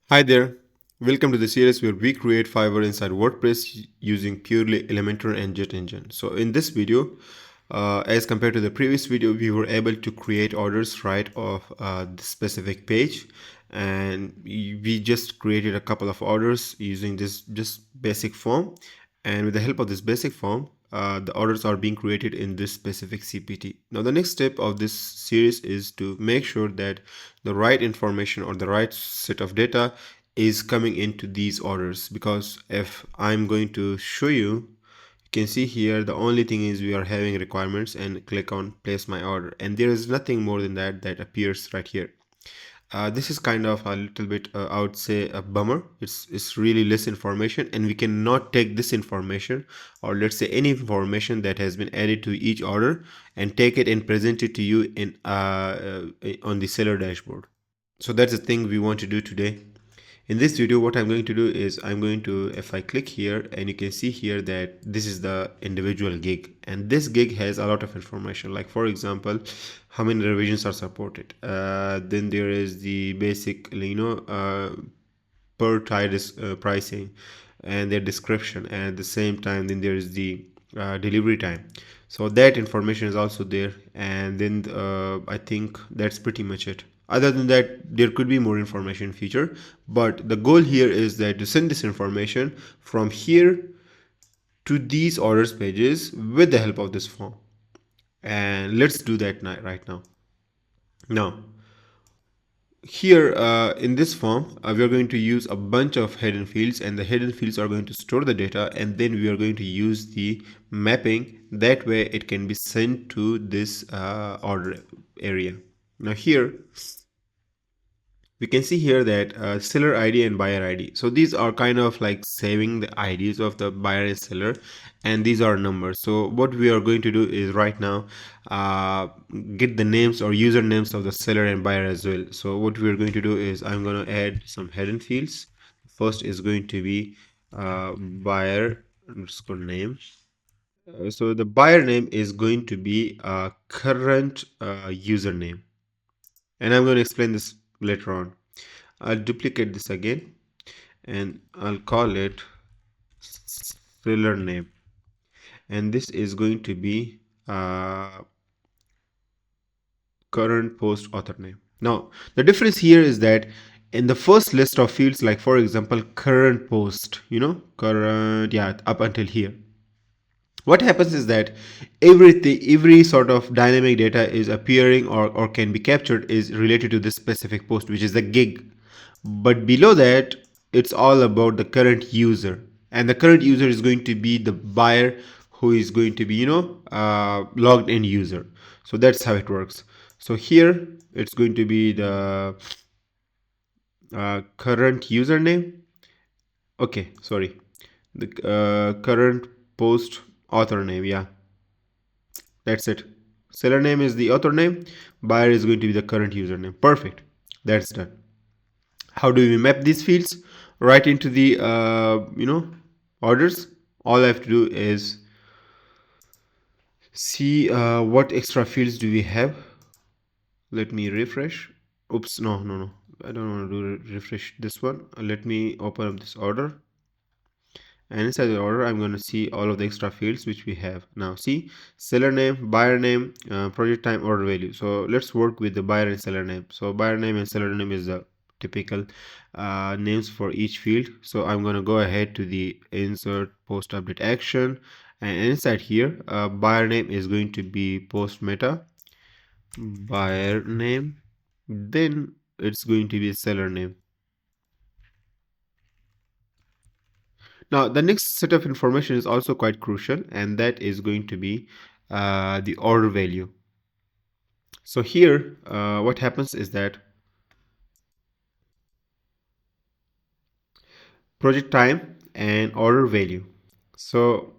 Hi there, welcome to the series where we create Fiverr inside WordPress using purely Elementor and JetEngine. So in this video, as compared to the previous video, we were able to create orders right off the specific page, and we just created a couple of orders using this just basic form, and with the help of this basic form, the orders are being created in this specific CPT. Now the next step of this series is to make sure that the right information or the right set of data is coming into these orders, because if I'm going to show you, you can see here the only thing is we are having requirements and click on place my order, and there is nothing more than that appears right here. This is kind of a little bit, I would say, a bummer. It's really less information, and we cannot take this information, or let's say any information that has been added to each order, and take it and present it to you in on the seller dashboard. So that's the thing we want to do today. In this video, what I'm going to do is if I click here, and you can see here that this is the individual gig, and this gig has a lot of information, like for example, how many revisions are supported. Then there is the basic, per tile pricing and their description, and at the same time then there is the delivery time. So that information is also there, and then I think that's pretty much it. Other than that, there could be more information feature, but the goal here is that to send this information from here to these orders pages with the help of this form. And let's do that right now. Now here in this form, we are going to use a bunch of hidden fields, and the hidden fields are going to store the data, and then we are going to use the mapping. That way it can be sent to this order area. Now here we can see here that seller ID and buyer ID. So these are kind of like saving the IDs of the buyer and seller, and these are numbers. So what we are going to do is right now get the names or usernames of the seller and buyer as well. So what we are going to do is I'm going to add some hidden fields. First is going to be buyer underscore name. So the buyer name is going to be a current username, and I'm going to explain this later on. I'll duplicate this again, and I'll call it seller name, and this is going to be current post author name. Now the difference here is that in the first list of fields, like for example current post, current, yeah, up until here, what happens is that every sort of dynamic data is appearing or can be captured is related to this specific post, which is the gig. But below that, it's all about the current user, and the current user is going to be the buyer who is going to be logged in user. So that's how it works. So here it's going to be the current username. Okay, sorry, the current post author name. Yeah, that's it. Seller name is the author name, buyer is going to be the current username. Perfect, that's done. How do we map these fields right into the orders? All I have to do is see what extra fields do we have. Let me refresh. Oops, no, I don't want to do refresh this one. Let me open up this order, and inside the order I'm going to see all of the extra fields which we have. Now see, seller name, buyer name, project time, order value. So let's work with the buyer and seller name. So buyer name and seller name is the typical names for each field. So I'm going to go ahead to the insert post update action, and inside here buyer name is going to be post meta buyer name, then it's going to be seller name. Now the next set of information is also quite crucial, and that is going to be the order value. So here what happens is that project time and order value. So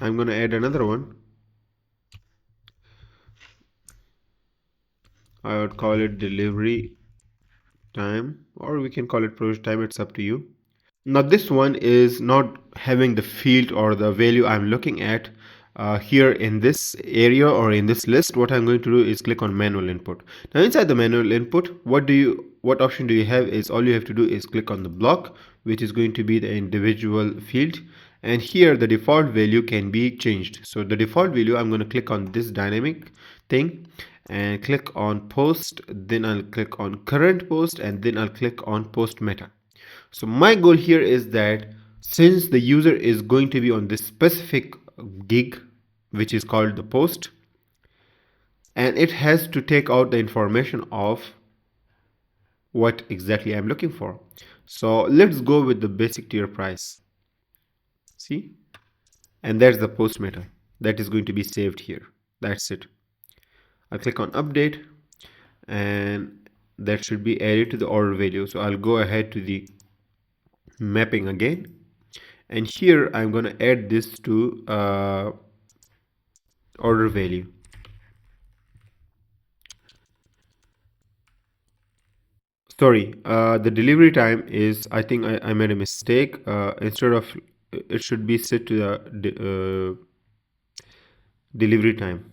I'm going to add another one. I would call it delivery time, or we can call it project time, it's up to you. Now this one is not having the field or the value I'm looking at here in this area or in this list. What I'm going to do is click on manual input. Now inside the manual input, what what option do you have is all you have to do is click on the block, which is going to be the individual field, and here the default value can be changed. So the default value, I'm going to click on this dynamic thing and click on post, then I'll click on current post, and then I'll click on post meta. So my goal here is that since the user is going to be on this specific gig, which is called the post, and it has to take out the information of what exactly I'm looking for. So let's go with the basic tier price. See? And that's the post meta that is going to be saved here. That's it. I'll click on update, and that should be added to the order value. So I'll go ahead to the mapping again, and here I'm going to add this to order value. Sorry, the delivery time is, I think I made a mistake. Instead of, it should be set to the delivery time.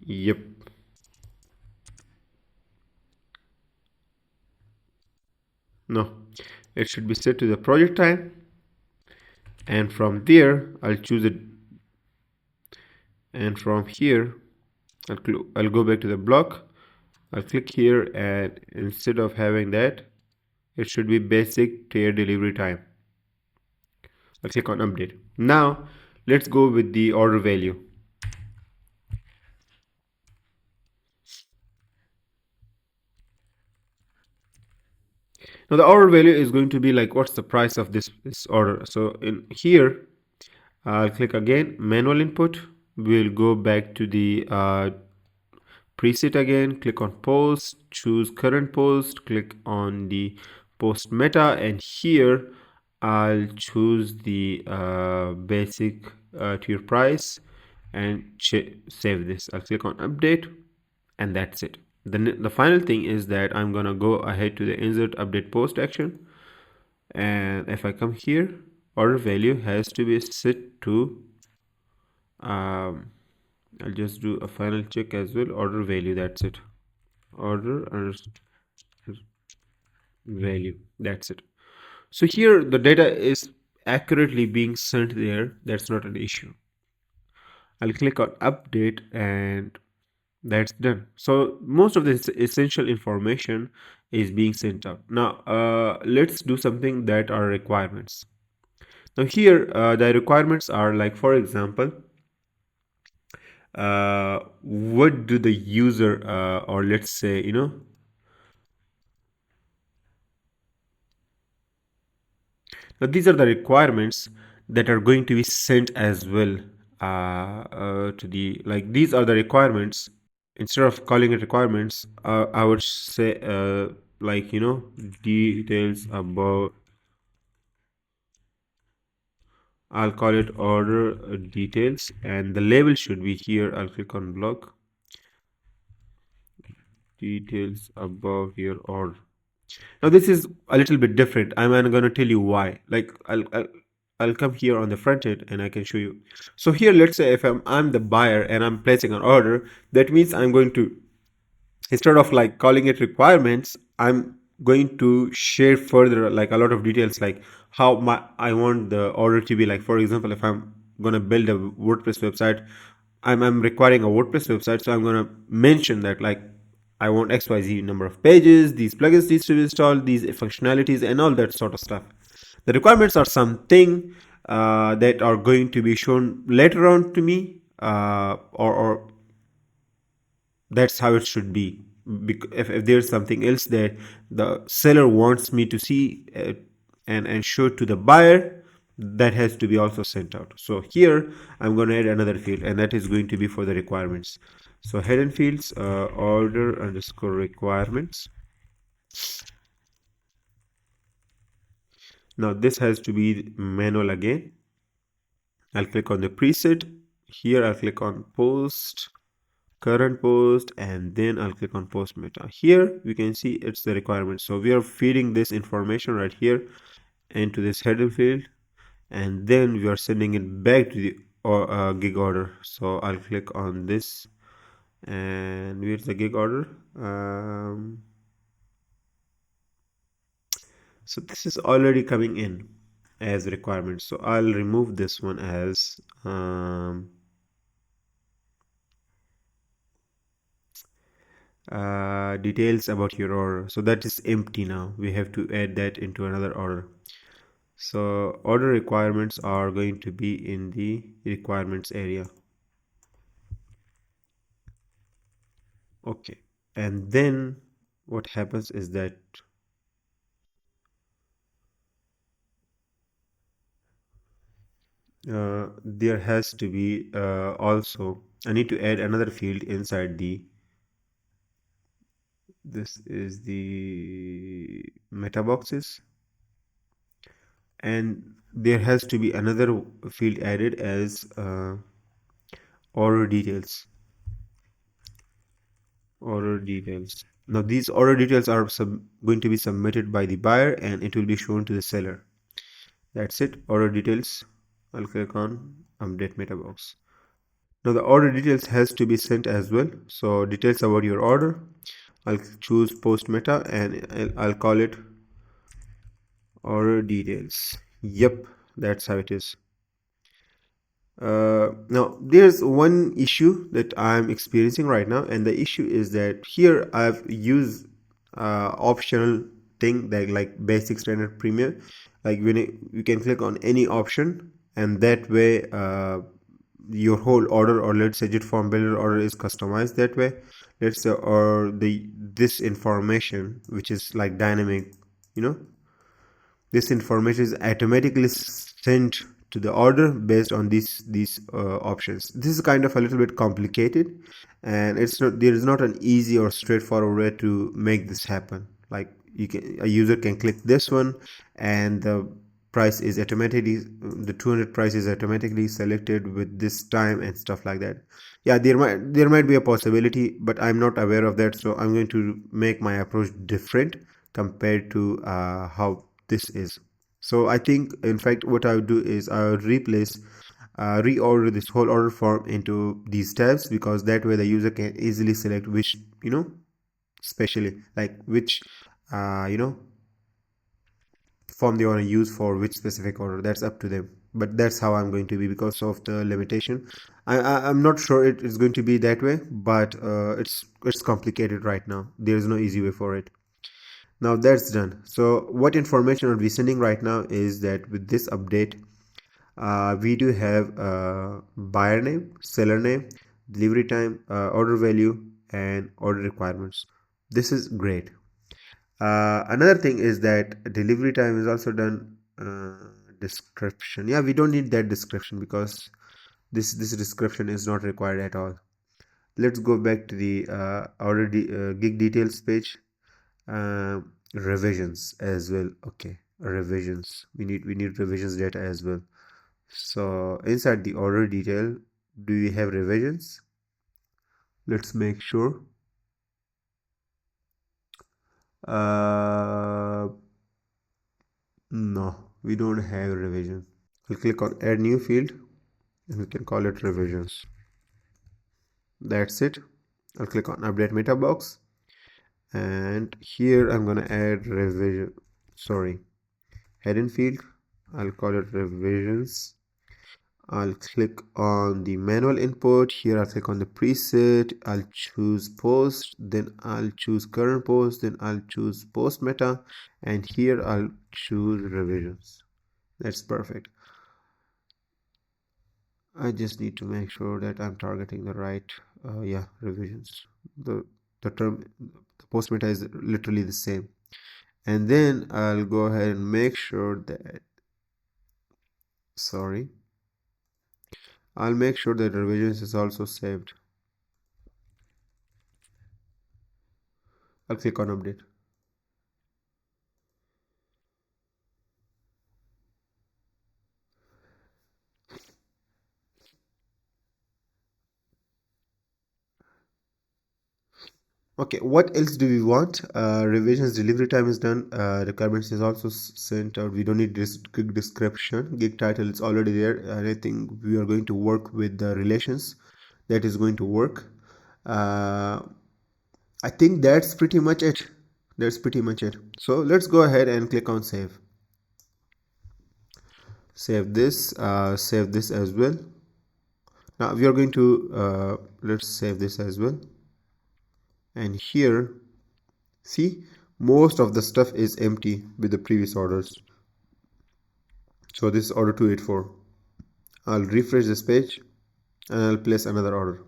Yep. No, it should be set to the project time, and from there I'll choose it, and from here I'll go back to the block. I'll click here, and instead of having that, it should be basic tier delivery time. I'll click on update. Now let's go with the order value. Now the order value is going to be like, what's the price of this order? So in here, I'll click again, manual input. We'll go back to the preset again, click on post, choose current post, click on the post meta, and here I'll choose the basic tier price and save this. I'll click on update, and that's it. The final thing is that I'm gonna go ahead to the insert update post action, and if I come here, order value has to be set to I'll just do a final check as well, order value, that's it, order value, that's it. So here the data is accurately being sent there, that's not an issue. I'll click on update, and that's done. So most of this essential information is being sent out. Now let's do something that are requirements. Now here the requirements are like, for example, what do the user or let's say, you know, now these are the requirements that are going to be sent as well to the, like, these are the requirements. Instead of calling it requirements, I would say like, you know, details about, I'll call it order details, and the label should be here. I'll click on block details above your order. Now this is a little bit different. I'm going to tell you why. Like I'll come here on the front end and I can show you. So here, let's say if I'm the buyer and I'm placing an order, that means I'm going to, instead of like calling it requirements, I'm going to share further like a lot of details, like how I want the order to be. Like, for example, if I'm gonna build a WordPress website, I'm requiring a WordPress website, so I'm gonna mention that, like, I want XYZ number of pages, these plugins needs to be installed, these functionalities, and all that sort of stuff. The requirements are something that are going to be shown later on to me, or that's how it should be. If there's something else that the seller wants me to see and show to the buyer, that has to be also sent out. So here I'm going to add another field, and that is going to be for the requirements. So hidden fields, order underscore requirements. Now this has to be manual again. I'll click on the preset. Here I'll click on post, current post, and then I'll click on post meta. Here we can see it's the requirement. So we are feeding this information right here into this header field, and then we are sending it back to the gig order. So I'll click on this, and where's the gig order? So this is already coming in as requirements. So I'll remove this one as details about your order. So that is empty now. We have to add that into another order. So order requirements are going to be in the requirements area. Okay. And then what happens is that there has to be also, I need to add another field inside the, this is the meta boxes, and there has to be another field added as order details. Order details. Now these order details are going to be submitted by the buyer and it will be shown to the seller. That's it. Order details. I'll click on update meta box. Now the order details has to be sent as well. So details about your order. I'll choose post meta and I'll call it order details. Yep, that's how it is. Now there's one issue that I'm experiencing right now, and the issue is that here I've used optional thing that like basic, standard, premium. Like when you can click on any option, and that way your whole order, or let's say JetFormBuilder order, is customized that way. Let's say, or the this information which is like dynamic, you know, this information is automatically sent to the order based on these options. This is kind of a little bit complicated, and it's not, there is not an easy or straightforward way to make this happen. Like you can, a user can click this one and the price is automatically, the 200 price is automatically selected with this time and stuff like that. Yeah, there might be a possibility, but I'm not aware of that, so I'm going to make my approach different compared to how this is. So I think, in fact, what I would do is I would replace reorder this whole order form into these tabs, because that way the user can easily select which, you know, especially like which you know, form they want to use for which specific order. That's up to them, but that's how I'm going to be because of the limitation. I'm not sure it is going to be that way, but it's complicated right now. There is no easy way for it. Now that's done. So what information are we sending right now is that with this update, we do have buyer name, seller name, delivery time, order value, and order requirements. This is great. Another thing is that delivery time is also done. Description. Yeah, we don't need that description because this description is not required at all. Let's go back to the gig details page. Revisions as well. Okay, revisions. We need revisions data as well. So inside the order detail, do we have revisions? Let's make sure. No, we don't have revision. We'll click on add new field and we can call it revisions. That's it. I'll click on update meta box, and here I'm gonna add revision, sorry, hidden field. I'll call it revisions. I'll click on the manual input. Here I'll click on the preset. I'll choose post, then I'll choose current post, then I'll choose post meta, and here I'll choose revisions. That's perfect. I just need to make sure that I'm targeting the right yeah, revisions. The term, the post meta is literally the same. And then I'll go ahead and make sure that, sorry, I'll make sure that revisions is also saved. I'll click on update. Okay, what else do we want? Revisions delivery time is done. Requirements is also sent out. We don't need this quick description. Gig title is already there. And I think we are going to work with the relations. That is going to work. I think that's pretty much it. That's pretty much it. So let's go ahead and click on save. Save this as well. Now we are going to let's save this as well. And here, see, most of the stuff is empty with the previous orders. So this is order 284. I'll refresh this page and I'll place another order.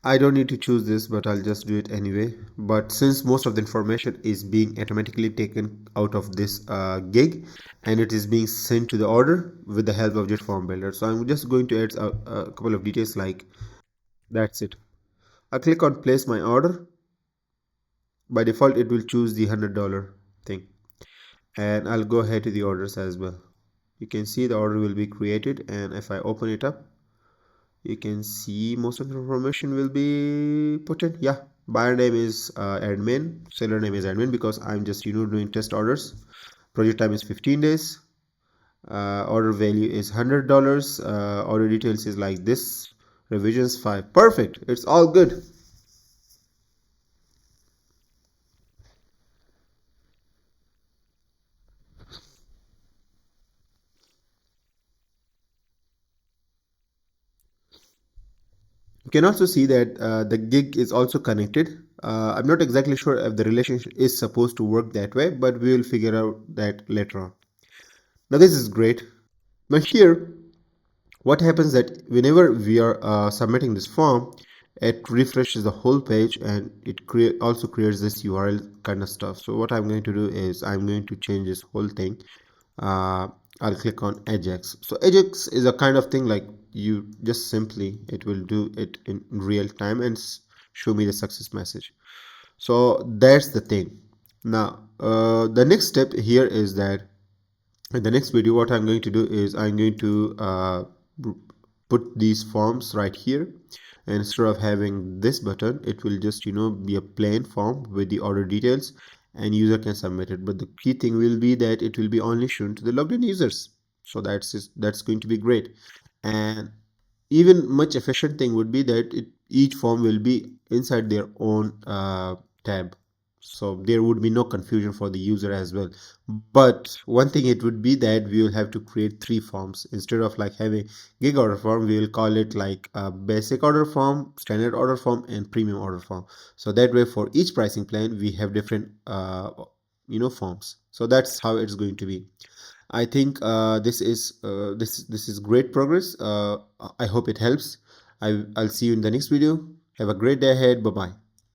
I don't need to choose this, but I'll just do it anyway. But since most of the information is being automatically taken out of this gig, and it is being sent to the order with the help of JetFormBuilder, so I'm just going to add a couple of details like that's it. I click on place my order. By default, it will choose the $100 thing, and I'll go ahead to the orders as well. You can see the order will be created, and if I open it up, you can see most of the information will be put in. Yeah, buyer name is admin, seller name is admin, because I'm just doing test orders. Project time is 15 days. Order value is $100. Order details is like this. Revisions 5. Perfect, it's all good. You can also see that the gig is also connected. I'm not exactly sure if the relationship is supposed to work that way, but we will figure out that later on. Now this is great. Now here, what happens that whenever we are submitting this form, it refreshes the whole page, and it also creates this URL kind of stuff. So what I'm going to do is I'm going to change this whole thing. I'll click on Ajax. So Ajax is a kind of thing like you just simply, it will do it in real time and show me the success message. So that's the thing. Now the next step here is that in the next video, what I'm going to do is I'm going to put these forms right here, and instead of having this button, it will just be a plain form with the order details, and user can submit it. But the key thing will be that it will be only shown to the logged in users. So that's going to be great. And even much efficient thing would be that each form will be inside their own tab, so there would be no confusion for the user as well. But one thing it would be that we will have to create 3 forms instead of like having gig order form. We will call it like a basic order form, standard order form, and premium order form. So that way for each pricing plan we have different forms. So that's how it's going to be. I think this is great progress. I hope it helps. I'll see you in the next video. Have a great day ahead. Bye bye.